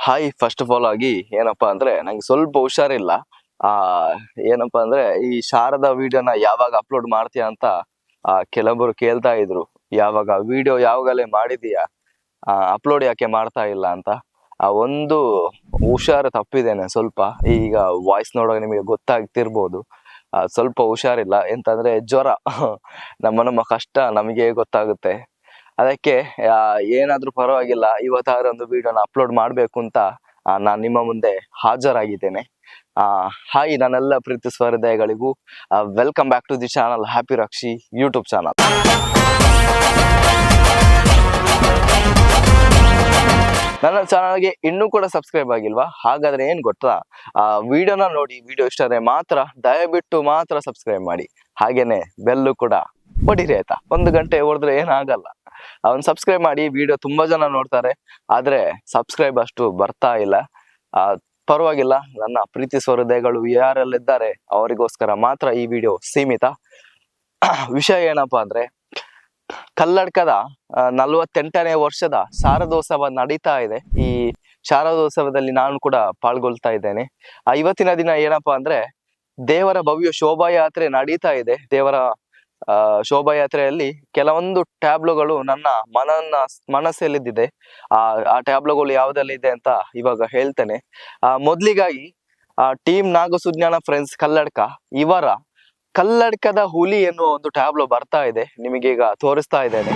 Hi, first of all ಆಗಿ ಏನಪ್ಪಾ ಅಂದ್ರೆ ನಂಗೆ ಸ್ವಲ್ಪ ಹುಷಾರಿಲ್ಲ. ಆ ಏನಪ್ಪಾ ಅಂದ್ರೆ ಈ ಶಾರದಾ ವಿಡಿಯೋನ ಯಾವಾಗ ಅಪ್ಲೋಡ್ ಮಾಡ್ತೀಯಾ ಅಂತ ಕೆಲವೊಬ್ರು ಕೇಳ್ತಾ ಇದ್ರು. ಯಾವಾಗ ವಿಡಿಯೋ ಯಾವಾಗಲೇ ಮಾಡಿದೀಯಾ, ಅಪ್ಲೋಡ್ ಯಾಕೆ ಮಾಡ್ತಾ ಇಲ್ಲ ಅಂತ. ಒಂದು ಹುಷಾರು ತಪ್ಪಿದ್ದೇನೆ ಸ್ವಲ್ಪ. ಈಗ ವಾಯ್ಸ್ ನೋಡುವಾಗ ನಿಮಗೆ ಗೊತ್ತಾಗ್ತಿರ್ಬೋದು. ಸ್ವಲ್ಪ ಹುಷಾರಿಲ್ಲ, ಎಂತಂದ್ರೆ ಜ್ವರ. ನಮ್ಮ ಕಷ್ಟ ನಮಗೆ ಗೊತ್ತಾಗುತ್ತೆ. ಅದಕ್ಕೆ ಏನಾದ್ರೂ ಪರವಾಗಿಲ್ಲ, ಇವತ್ತಾದ್ರೂ ಒಂದು ವಿಡಿಯೋನ ಅಪ್ಲೋಡ್ ಮಾಡ್ಬೇಕು ಅಂತ ನಾನ್ ನಿಮ್ಮ ಮುಂದೆ ಹಾಜರಾಗಿದ್ದೇನೆ. ಹಾಯ್ ನನ್ನೆಲ್ಲ ಪ್ರೀತಿ ಹೃದಯಗಳಿಗೂ welcome back to the channel happy Rakshi YouTube channel. ನನ್ನ ಚಾನಲ್ಗೆ ಇನ್ನೂ ಕೂಡ ಸಬ್ಸ್ಕ್ರೈಬ್ ಆಗಿಲ್ವಾ? ಹಾಗಾದ್ರೆ ಏನ್ ಗೊತ್ತಾ, ವಿಡಿಯೋನ ನೋಡಿ, ವಿಡಿಯೋ ಇಷ್ಟ ಆದ್ರೆ ಮಾತ್ರ ದಯವಿಟ್ಟು ಮಾತ್ರ ಸಬ್ಸ್ಕ್ರೈಬ್ ಮಾಡಿ. ಹಾಗೇನೆ ಬೆಲ್ಲು ಕೂಡ ಹೊಡಿರಿ ಆಯ್ತಾ. 1 ಗಂಟೆ ಹೊಡೆದ್ರೆ ಏನಾಗಲ್ಲ. ಸಬ್ಸ್ಕ್ರೈಬ್ ಮಾಡಿ. ವಿಡಿಯೋ ತುಂಬಾ ಜನ ನೋಡ್ತಾರೆ, ಆದ್ರೆ ಸಬ್ಸ್ಕ್ರೈಬ್ ಅಷ್ಟು ಬರ್ತಾ ಇಲ್ಲ. ಪರವಾಗಿಲ್ಲ, ನನ್ನ ಪ್ರೀತಿ ಹೃದಯಗಳು ಯಾರೆಲ್ಲಿದ್ದಾರೆ ಅವರಿಗೋಸ್ಕರ ಮಾತ್ರ ಈ ವಿಡಿಯೋ ಸೀಮಿತ. ವಿಷಯ ಏನಪ್ಪಾ ಅಂದ್ರೆ, ಕಲ್ಲಡ್ಕದ 48ನೇ ವರ್ಷದ ಶಾರದೋತ್ಸವ ನಡೀತಾ ಇದೆ. ಈ ಶಾರದೋತ್ಸವದಲ್ಲಿ ನಾನು ಕೂಡ ಪಾಲ್ಗೊಳ್ತಾ ಇದ್ದೇನೆ. ಇವತ್ತಿನ ದಿನ ಏನಪ್ಪಾ ಅಂದ್ರೆ, ದೇವರ ಭವ್ಯ ಶೋಭಾಯಾತ್ರೆ ನಡೀತಾ ಇದೆ. ದೇವರ ಶೋಭಾಯಾತ್ರೆಯಲ್ಲಿ ಕೆಲವೊಂದು ಟ್ಯಾಬ್ಲೋಗಳು ನನ್ನ ಮನಸ್ಸಲ್ಲಿದ್ದಿದೆ. ಆ ಟ್ಯಾಬ್ಲೋಗಳು ಯಾವ್ದಲ್ಲಿದೆ ಅಂತ ಇವಾಗ ಹೇಳ್ತೇನೆ. ಮೊದ್ಲಿಗಾಗಿ ಟೀಮ್ ನಾಗಸುಜ್ಞಾನ ಫ್ರೆಂಡ್ಸ್ ಕಲ್ಲಡ್ಕ ಇವರ ಕಲ್ಲಡ್ಕದ ಹುಲಿ ಎನ್ನುವ ಒಂದು ಟ್ಯಾಬ್ಲೋ ಬರ್ತಾ ಇದೆ. ನಿಮಗೀಗ ತೋರಿಸ್ತಾ ಇದ್ದೇನೆ.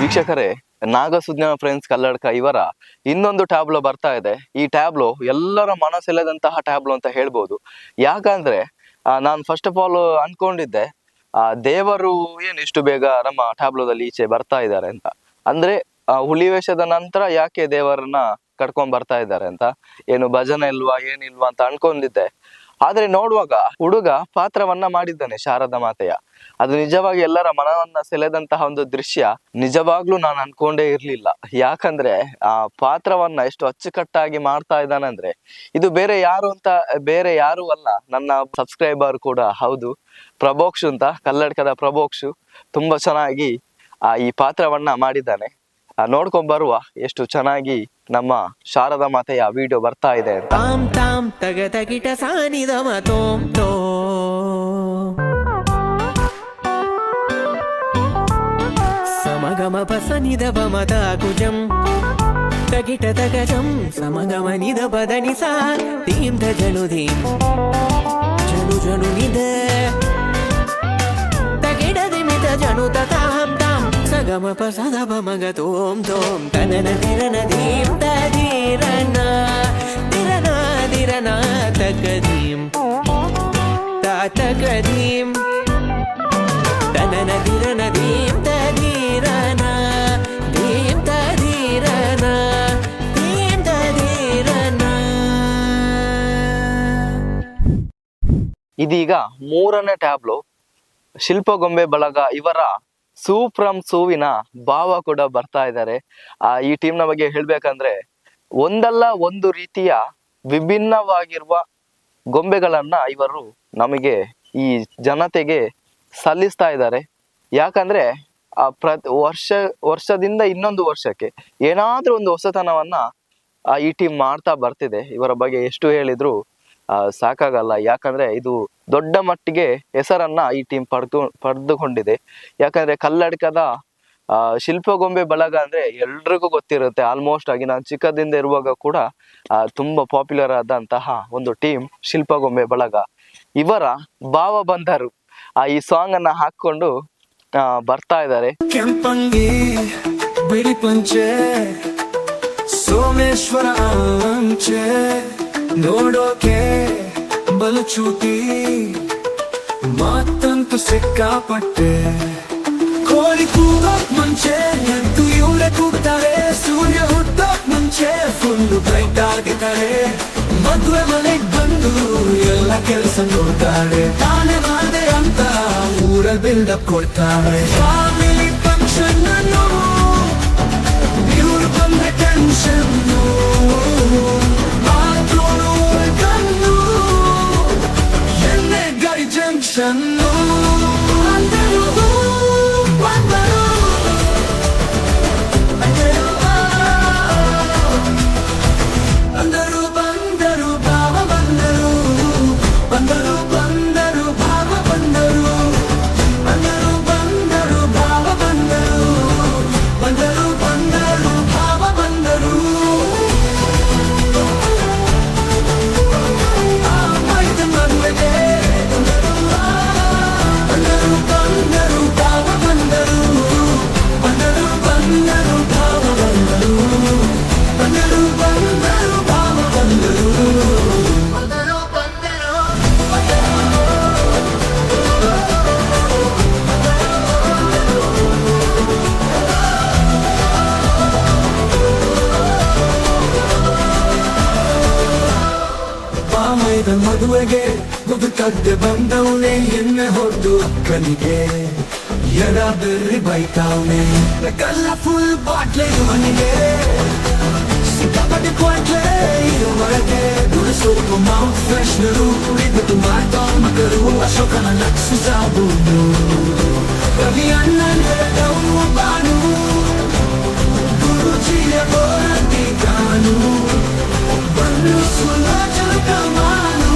ವೀಕ್ಷಕರೇ, ನಾಗಸುಜ್ಞಾನ ಫ್ರೆಂಡ್ಸ್ ಕಲ್ಲಡ್ಕ ಇವರ ಇನ್ನೊಂದು ಟ್ಯಾಬ್ಲೋ ಬರ್ತಾ ಇದೆ. ಈ ಟ್ಯಾಬ್ಲೋ ಎಲ್ಲರ ಮನಸ್ಸೆಳೆದಂತಹ ಟ್ಯಾಬ್ಲೋ ಅಂತ ಹೇಳ್ಬೋದು. ಯಾಕಂದ್ರೆ ನಾನು ಫಸ್ಟ್ ಆಫ್ ಆಲ್ ಅನ್ಕೊಂಡಿದ್ದೆ, ದೇವರು ಏನು ಇಷ್ಟು ಬೇಗ ನಮ್ಮ ಟ್ಯಾಬ್ಲೋದಲ್ಲಿ ಈಚೆ ಬರ್ತಾ ಇದ್ದಾರೆ ಅಂತ. ಅಂದ್ರೆ ಹುಲಿ ವೇಷದ ನಂತರ ಯಾಕೆ ದೇವರನ್ನ ಕಟ್ಕೊಂಡ್ ಬರ್ತಾ ಇದ್ದಾರೆ ಅಂತ, ಏನು ಭಜನೆ ಇಲ್ವಾ ಏನಿಲ್ವಾ ಅಂತ ಅನ್ಕೊಂಡಿದ್ದೆ. ಆದ್ರೆ ನೋಡುವಾಗ ಹುಡುಗ ಪಾತ್ರವನ್ನ ಮಾಡಿದ್ದಾನೆ ಶಾರದಾ ಮಾತೆಯ. ಅದು ನಿಜವಾಗಿ ಎಲ್ಲರ ಮನವನ್ನ ಸೆಳೆದಂತಹ ಒಂದು ದೃಶ್ಯ. ನಿಜವಾಗ್ಲೂ ನಾನು ಅನ್ಕೊಂಡೇ ಇರ್ಲಿಲ್ಲ. ಯಾಕಂದ್ರೆ ಆ ಪಾತ್ರವನ್ನ ಎಷ್ಟು ಅಚ್ಚುಕಟ್ಟಾಗಿ ಮಾಡ್ತಾ ಇದ್ದಾನಂದ್ರೆ, ಇದು ಬೇರೆ ಯಾರು ಅಲ್ಲ, ನನ್ನ ಸಬ್ಸ್ಕ್ರೈಬರ್ ಕೂಡ ಹೌದು, ಪ್ರಭೋಕ್ಷು ಅಂತ, ಕಲ್ಲಡ್ಕದ ಪ್ರಭೋಕ್ಷು. ತುಂಬಾ ಚೆನ್ನಾಗಿ ಈ ಪಾತ್ರವನ್ನ ಮಾಡಿದ್ದಾನೆ. ನೋಡ್ಕೊಂಡ್ ಬರುವ ಎಷ್ಟು ಚೆನ್ನಾಗಿ ನಮ್ಮ ಶಾರದಾ ಮಾತೆಯ ವಿಡಿಯೋ ಬರ್ತಾ ಇದೆ ಅಂತ. ಸಮಗಮ ಪಸನಿದ ಬಮತ ಕುಜಂ ತಗಿಟ ತಗಜಂ ಸಮಗಮ ನಿದ ಬದನಿ ಸಾ ತೀಂ ಧ ಜನು ಧೀಂ ಜನು ಜನು ನಿದ ತಗಿಡ ದಿಮಿತ ಜನು ತತಾಂ ಗಮ ಪಸದ ಬಮಗ ತೋಂ ತೋಂ ತನನ ದಿರನ ದೀಂ ತದೀರನ ದಿರನ ದಿರನ ತಕದೀಂ ತಾತಕದೀಂ ತನನ ದಿರನ ದೀಂ ತದೀರನ ದೀಂ ತದೀರನ ದೀಂ ತದೀರನ. ಇದೀಗ 3ನೇ ಟ್ಯಾಬ್ಲು ಶಿಲ್ಪಗೊಂಬೆ ಬಳಗ ಇವರ ಸೂ ಫ್ರಮ್ ಸೂವಿನ ಭಾವ ಕೂಡ ಬರ್ತಾ ಇದ್ದಾರೆ. ಈ ಟೀಮ್ನ ಬಗ್ಗೆ ಹೇಳ್ಬೇಕಂದ್ರೆ ಒಂದಲ್ಲ ಒಂದು ರೀತಿಯ ವಿಭಿನ್ನವಾಗಿರುವ ಗೊಂಬೆಗಳನ್ನ ಇವರು ನಮಗೆ ಈ ಜನತೆಗೆ ಸಲ್ಲಿಸ್ತಾ ಇದ್ದಾರೆ. ಯಾಕಂದ್ರೆ ವರ್ಷದಿಂದ ಇನ್ನೊಂದು ವರ್ಷಕ್ಕೆ ಏನಾದ್ರೂ ಒಂದು ಹೊಸತನವನ್ನ ಈ ಟೀಮ್ ಮಾಡ್ತಾ ಬರ್ತಿದೆ. ಇವರ ಬಗ್ಗೆ ಎಷ್ಟು ಹೇಳಿದ್ರು ಸಾಕಾಗಲ್ಲ. ಯಾಕಂದ್ರೆ ಇದು ದೊಡ್ಡ ಮಟ್ಟಿಗೆ ಹೆಸರನ್ನ ಈ ಟೀಮ್ ಪಡೆದುಕೊಂಡಿದೆ. ಯಾಕಂದ್ರೆ ಕಲ್ಲಡ್ಕದ ಶಿಲ್ಪಗೊಂಬೆ ಬಳಗ ಅಂದ್ರೆ ಎಲ್ರಿಗೂ ಗೊತ್ತಿರುತ್ತೆ. ಆಲ್ಮೋಸ್ಟ್ ಆಗಿ ನಾನು ಚಿಕ್ಕದಿಂದ ಇರುವಾಗ ಕೂಡ ತುಂಬಾ ಪಾಪ್ಯುಲರ್ ಆದಂತಹ ಒಂದು ಟೀಮ್ ಶಿಲ್ಪಗೊಂಬೆ ಬಳಗ. ಇವರ ಭಾವ ಬಂದರು ಈ ಸಾಂಗ್ ಅನ್ನ ಹಾಕೊಂಡು ಬರ್ತಾ ಇದ್ದಾರೆ. ಕೆಂಪಂಗಿ ಬಿಳಿ ಪಂಚೆ ಸೋಮೇಶ್ವರ ಅಂಚೆ ನೋಡೋಕೆ ಬಲು ಚೂಟಿ ಮಾತಂತೂ ಸಿಕ್ಕಾಪಟ್ಟೆ ಕೋಳಿ ಕೂಗೋಕ್ ಮುಂಚೆ ಎದ್ದು ಇವಳೆ ಕೂಗ್ತಾರೆ. ಸೂರ್ಯ ಹುಟ್ಟೋಕ್ ಮುಂಚೆ ಫುಲ್ಲು ಬ್ರೈಟ್ ಆಗಿದ್ದಾರೆ. ಮದುವೆ ಮನೆಗ್ ಬಂದು ಎಲ್ಲ ಕೆಲಸ ನೋಡ್ತಾರೆ. ತಾನೇ ಮಾಡಿದೆ ಅಂತ ಊರಲ್ಲಿ ಬಿಲ್ಡಪ್ ಕೊಡ್ತಾರೆ. ಫ್ಯಾಮಿಲಿ ಫಂಕ್ಷನ್ ಇವ್ರು ಬಂದ್ರೆ ಟೆನ್ಷನ್ ಎಣ್ಣೆ ಗಾಡಿ ಜಂಕ್ಷನ್ ಬಂದರು ಬಂದರು ಭಾವ ಬಂದರು ಬಂದರು ಬಂದರು ಭಾವ ಬಂದರು ಬಂದರು ಬಂದರು ಭಾವ ಬಂದರು ಬಂದರು ಬಂದರು ಭಾವ ಬಂದರು. ಮದುವೆಗೆ ಬಂದರು ಬಂದರು ಬಂದರು ಭಾವ ಬಂದರು ಬಂದರು ಬಂದರು ಭಾವ ಬಂದರು ಬಂದರು ಬಂದರು ಭಾವ ಬಂದರು ಬಂದರು ಬಂದರು. ಬಾಮೈದ ಮದುವೆಗೆ ಮುದುಕದ್ದೆ ಬಂದವನೇ ಎಣ್ಣೆ ಹೊದ್ದು ಅಕ್ಕನಿಗೆ ಎಡ ಬೆರ್ರಿ ಬೈತಾವನೆ ಕಲರ್ಫುಲ್ ಬಾಟ್ಲೆ ಮನೆಗೆ ಸಿಕ್ಕಾಪಟ್ಟೆ ಕ್ವಾಟ್ಲೆ ಇರುವರೆಗೆ ದುಡಿಸೋಕು ಮೌತ್ ಫ್ರೆಶ್ನರು ಇದು ಮಾಡ್ತಾ ಮಗರು ಅಶೋಕನ ಲಕ್ಷ ಸಾಬೂನು ರವಿ ಅಣ್ಣನ್ ಹೇಳಿದವನು ಬಾನು ಗುರುಜಿಯ ಬೋರಂತಿ ಕಾನು ಬನ್ನು ಸುಲೋಚನ ಕಮಾನು.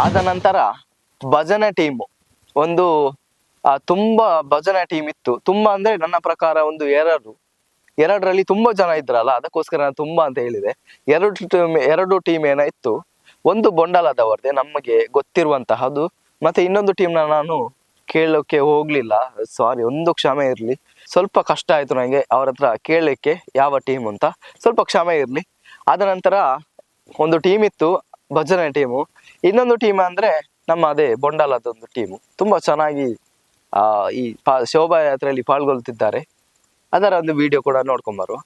ಆದ ನಂತರ ಭಜನೆ ಟೀಮು ಒಂದು ತುಂಬಾ ಭಜನೆ ಟೀಮ್ ಇತ್ತು. ತುಂಬಾ ಅಂದ್ರೆ ನನ್ನ ಪ್ರಕಾರ ಒಂದು ಎರಡರಲ್ಲಿ ತುಂಬಾ ಜನ ಇದ್ರಲ್ಲ, ಅದಕ್ಕೋಸ್ಕರ ನಾನು ತುಂಬಾ ಅಂತ ಹೇಳಿದೆ. ಎರಡು ಟೀಮ್ ಏನಾಯ್ತು, ಒಂದು ಬೊಂಡಲದವರದೇ ನಮಗೆ ಗೊತ್ತಿರುವಂತಹದ್ದು, ಮತ್ತೆ ಇನ್ನೊಂದು ಟೀಮ್ನ ನಾನು ಕೇಳೋಕೆ ಹೋಗ್ಲಿಲ್ಲ, ಸಾರಿ, ಒಂದು ಕ್ಷಮೆ ಇರಲಿ. ಸ್ವಲ್ಪ ಕಷ್ಟ ಆಯ್ತು ನನಗೆ ಅವ್ರ ಹತ್ರ ಕೇಳಲಿಕ್ಕೆ ಯಾವ ಟೀಮ್ ಅಂತ, ಸ್ವಲ್ಪ ಕ್ಷಮೆ ಇರಲಿ. ಆದ ನಂತರ ಒಂದು ಟೀಮ್ ಇತ್ತು ಭಜನೆ ಟೀಮು, ಇನ್ನೊಂದು ಟೀಮ್ ಅಂದ್ರೆ ನಮ್ಮ ಅದೇ ಬೊಂಡಲದ ಒಂದು ಟೀಮು. ತುಂಬಾ ಚೆನ್ನಾಗಿ ಈ ಶೋಭಾಯಾತ್ರೆಯಲ್ಲಿ ಪಾಲ್ಗೊಳ್ಳುತ್ತಿದ್ದಾರೆ. ಅದರ ಒಂದು ವಿಡಿಯೋ ಕೂಡ ನೋಡ್ಕೊಂಬರುವ.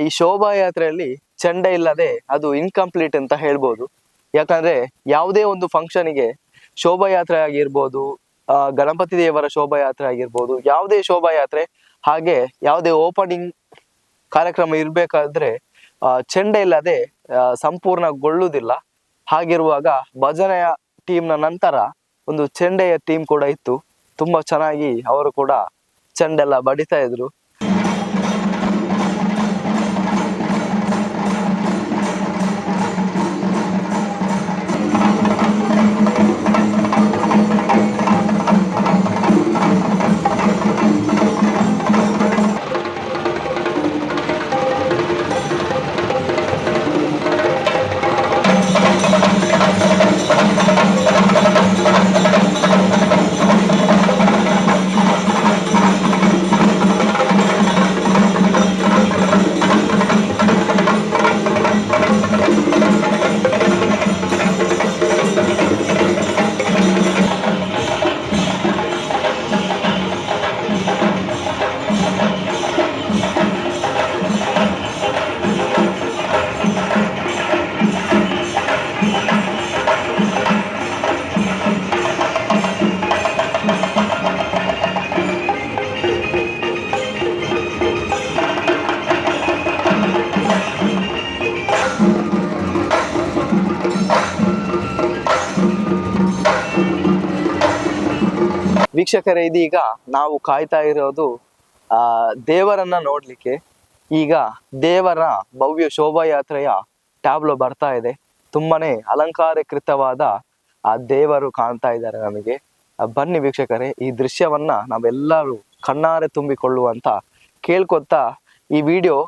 ಈ ಶೋಭಾಯಾತ್ರೆಯಲ್ಲಿ ಚೆಂಡೆ ಇಲ್ಲದೆ ಅದು ಇನ್ಕಂಪ್ಲೀಟ್ ಅಂತ ಹೇಳ್ಬೋದು. ಯಾಕಂದ್ರೆ ಯಾವುದೇ ಒಂದು ಫಂಕ್ಷನಿಗೆ ಶೋಭಾಯಾತ್ರೆ ಆಗಿರ್ಬೋದು, ಗಣಪತಿ ದೇವರ ಶೋಭಾಯಾತ್ರೆ ಆಗಿರ್ಬೋದು, ಯಾವುದೇ ಶೋಭಾಯಾತ್ರೆ ಹಾಗೆ ಯಾವುದೇ ಓಪನಿಂಗ್ ಕಾರ್ಯಕ್ರಮ ಇರ್ಬೇಕಾದ್ರೆ ಚೆಂಡೆ ಇಲ್ಲದೆ ಸಂಪೂರ್ಣಗೊಳ್ಳುವುದಿಲ್ಲ. ಹಾಗಿರುವಾಗ ಭಜನೆಯ ಟೀಮ್ನ ನಂತರ ಒಂದು ಚೆಂಡೆಯ ಟೀಮ್ ಕೂಡ ಇತ್ತು. ತುಂಬಾ ಚೆನ್ನಾಗಿ ಅವರು ಕೂಡ ಚೆಂಡೆಲ್ಲ ಬಡಿತಾ ಇದ್ರು. ವೀಕ್ಷಕರೇ, ಇದೀಗ ನಾವು ಕಾಯ್ತಾ ಇರೋದು ದೇವರನ್ನ ನೋಡ್ಲಿಕ್ಕೆ. ಈಗ ದೇವರ ಭವ್ಯ ಶೋಭಾಯಾತ್ರೆಯ ಟ್ಯಾಬ್ಲೋ ಬರ್ತಾ ಇದೆ. ತುಂಬಾನೇ ಅಲಂಕಾರಕೃತವಾದ ಆ ದೇವರು ಕಾಣ್ತಾ ಇದ್ದಾರೆ ನಮಗೆ. ಬನ್ನಿ ವೀಕ್ಷಕರೇ, ಈ ದೃಶ್ಯವನ್ನ ನಾವೆಲ್ಲರೂ ಕಣ್ಣಾರೆ ತುಂಬಿಕೊಳ್ಳುವಂತ ಕೇಳ್ಕೊತಾ ಈ ವಿಡಿಯೋ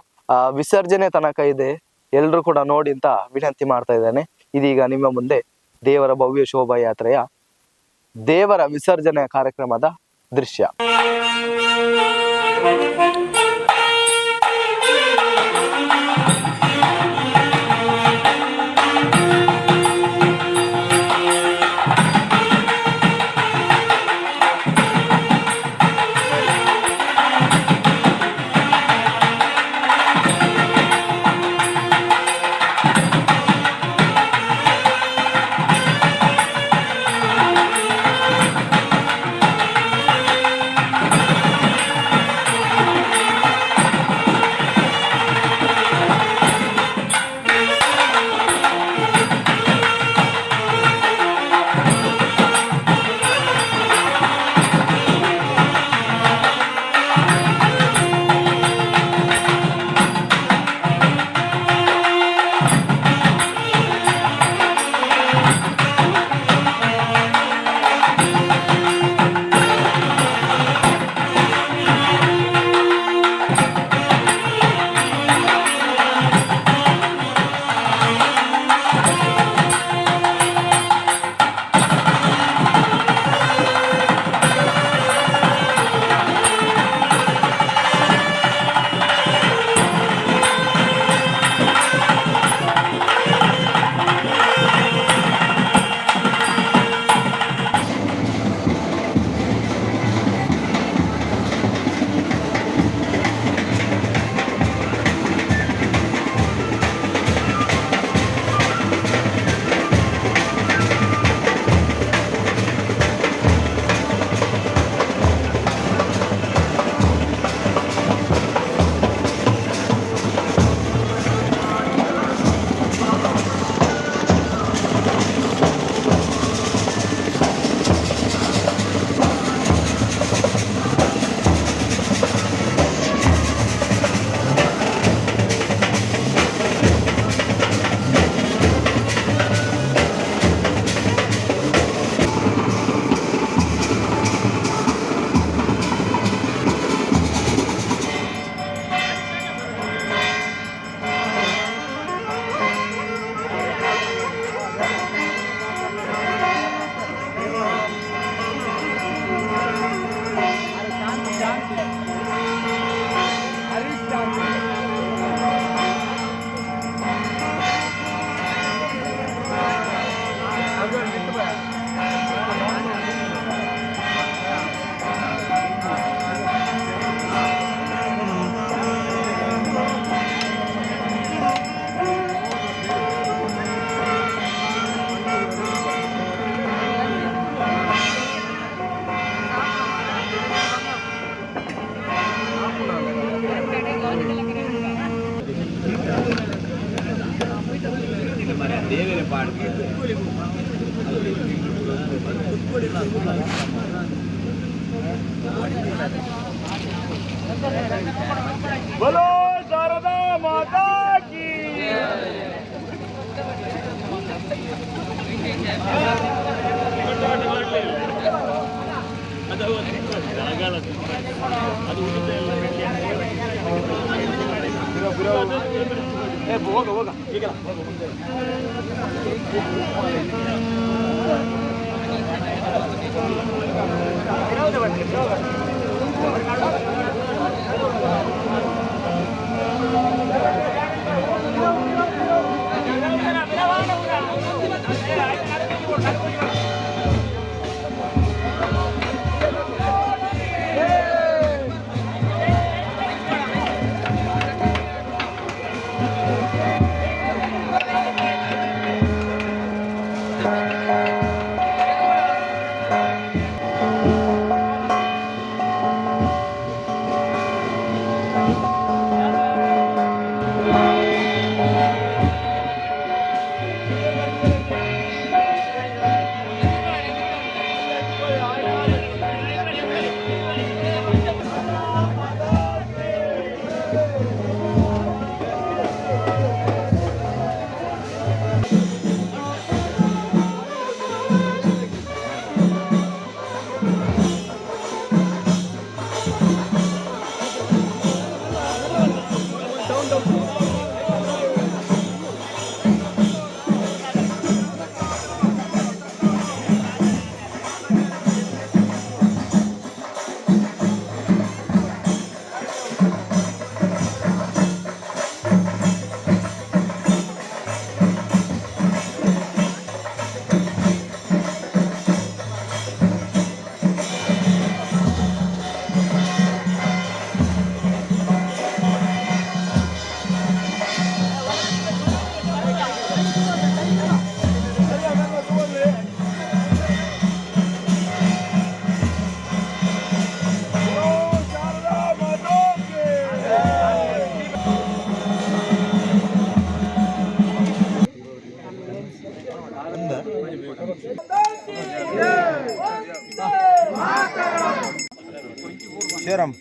ವಿಸರ್ಜನೆ ತನಕ ಇದೆ, ಎಲ್ರು ಕೂಡ ನೋಡಿ ಅಂತ ವಿನಂತಿ ಮಾಡ್ತಾ ಇದ್ದೇನೆ. ಇದೀಗ ನಿಮ್ಮ ಮುಂದೆ ದೇವರ ಭವ್ಯ ಶೋಭಾಯಾತ್ರೆಯ ದೇವರ ವಿಸರ್ಜನೆಯ ಕಾರ್ಯಕ್ರಮದ ದೃಶ್ಯ. बोलो शारदा माता की ಹೋಗ ಹೋಗ ಈಗ ಶ್ರೀರಾಮ್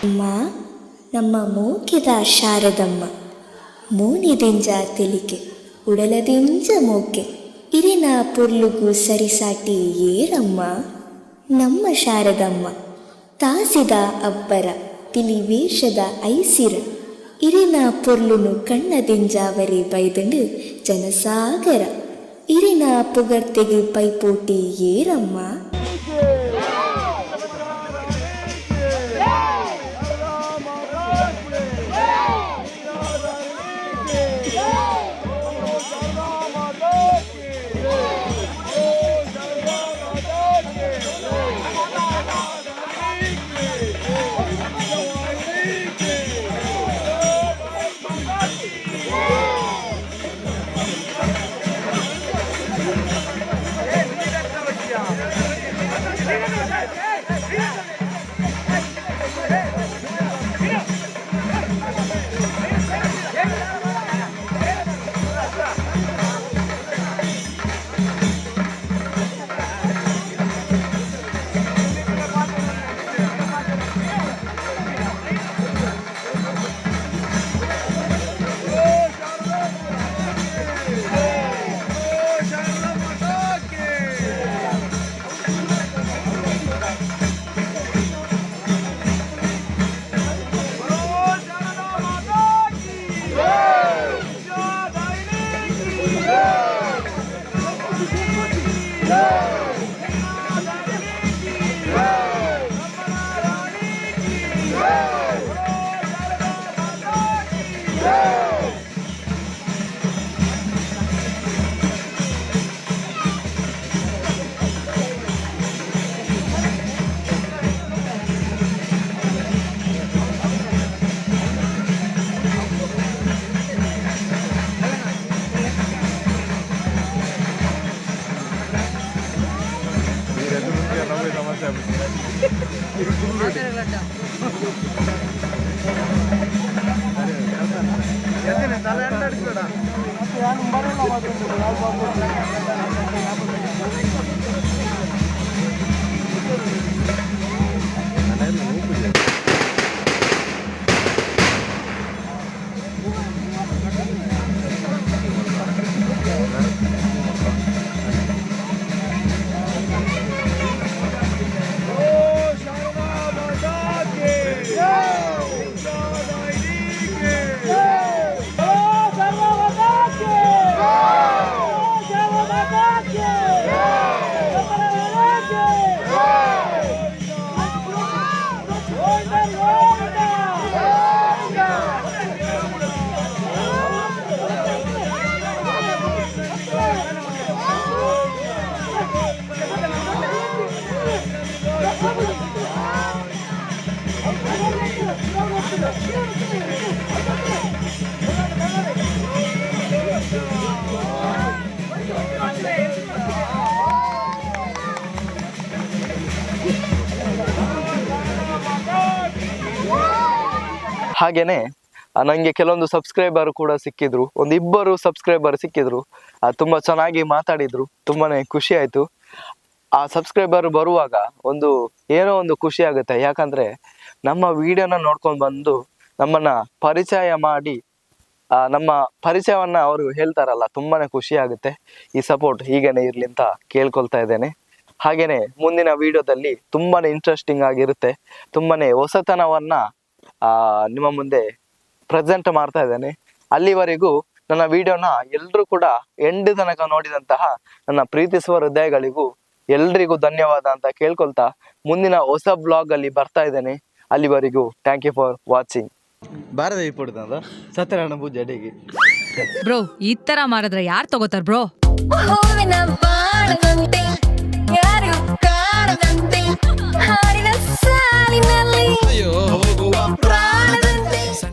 ಅಮ್ಮ ನಮ್ಮ ಮೂಕಿದ ಶಾರದಮ್ಮ ಮೂನಿದಿಂಜ ತೆಲಿಕೆ ಉಡಲದಿಂಜ ಮೋಕೆ ಇರಿನ ಪುರ್ಲುಗು ಸರಿಸಾಟಿ ಏರಮ್ಮ ನಮ್ಮ ಶಾರದಮ್ಮ ತಾಸಿದ ಅಬ್ಬರ ತಿಳಿ ವೇಷದ ಐಸಿರ ಇರಿನ ಪೊರ್ಲುನು ಕಣ್ಣದಿಂಜಾವರೆ ಬೈದಂಡು ಜನಸಾಗರ ಇರಿನ ಪುಗರ್ತೆಗೆ ಪೈಪೋಟಿ ಏರಮ್ಮ ಹಾಗೇನೆ ನನಗೆ ಕೆಲವೊಂದು ಸಬ್ಸ್ಕ್ರೈಬರ್ ಕೂಡ ಸಿಕ್ಕಿದ್ರು, ಒಂದಿಬ್ಬರು ಸಬ್ಸ್ಕ್ರೈಬರ್ ಸಿಕ್ಕಿದ್ರು. ತುಂಬ ಚೆನ್ನಾಗಿ ಮಾತಾಡಿದ್ರು, ತುಂಬಾನೇ ಖುಷಿ ಆಯಿತು. ಆ ಸಬ್ಸ್ಕ್ರೈಬರ್ ಬರುವಾಗ ಏನೋ ಒಂದು ಖುಷಿ ಆಗುತ್ತೆ. ಯಾಕಂದರೆ ನಮ್ಮ ವಿಡಿಯೋನ ನೋಡ್ಕೊಂಡು ಬಂದು ನಮ್ಮನ್ನು ಪರಿಚಯ ಮಾಡಿ ನಮ್ಮ ಪರಿಚಯವನ್ನು ಅವರು ಹೇಳ್ತಾರಲ್ಲ, ತುಂಬಾನೇ ಖುಷಿ ಆಗುತ್ತೆ. ಈ ಸಪೋರ್ಟ್ ಹೀಗೇನೆ ಇರಲಿ ಅಂತ ಕೇಳ್ಕೊಳ್ತಾ ಇದ್ದೇನೆ. ಹಾಗೇನೆ ಮುಂದಿನ ವಿಡಿಯೋದಲ್ಲಿ ತುಂಬಾನೇ ಇಂಟ್ರೆಸ್ಟಿಂಗ್ ಆಗಿರುತ್ತೆ. ತುಂಬಾನೇ ಹೊಸತನವನ್ನು ನಿಮ್ಮ ಮುಂದೆ ಪ್ರೆಸೆಂಟ್ ಮಾಡ್ತಾ ಇದ್ದೇನೆ. ಅಲ್ಲಿವರೆಗೂ ನನ್ನ ವಿಡಿಯೋನ ಎಲ್ಲರೂ ಕೂಡ ಎಂಡ್ ತನಕ ನೋಡಿದಂತಹ ನನ್ನ ಪ್ರೀತಿಸುವ ಹೃದಯಗಳಿಗೂ ಎಲ್ರಿಗೂ ಧನ್ಯವಾದ ಅಂತ ಕೇಳ್ಕೊಳ್ತಾ ಮುಂದಿನ ಹೊಸ ಬ್ಲಾಗ್ ಅಲ್ಲಿ ಬರ್ತಾ ಇದ್ದೇನೆ. ಅಲ್ಲಿವರೆಗೂ ಥ್ಯಾಂಕ್ ಯು ಫಾರ್ ವಾಚಿಂಗ್. ಭಾರತ ಇಪ್ಪಡ್ತಂದ ಸತ್ಯನಾರಾಯಣ ಪೂಜೆ ಅಡಿಗೆ ಬ್ರೋ ಈ ತರ ಮಾಡಿದ್ರೆ ಯಾರು ತಗೋತಾರ ಬ್ರೋ? ಹೂವಿನ ಬಾಳದಂತೆ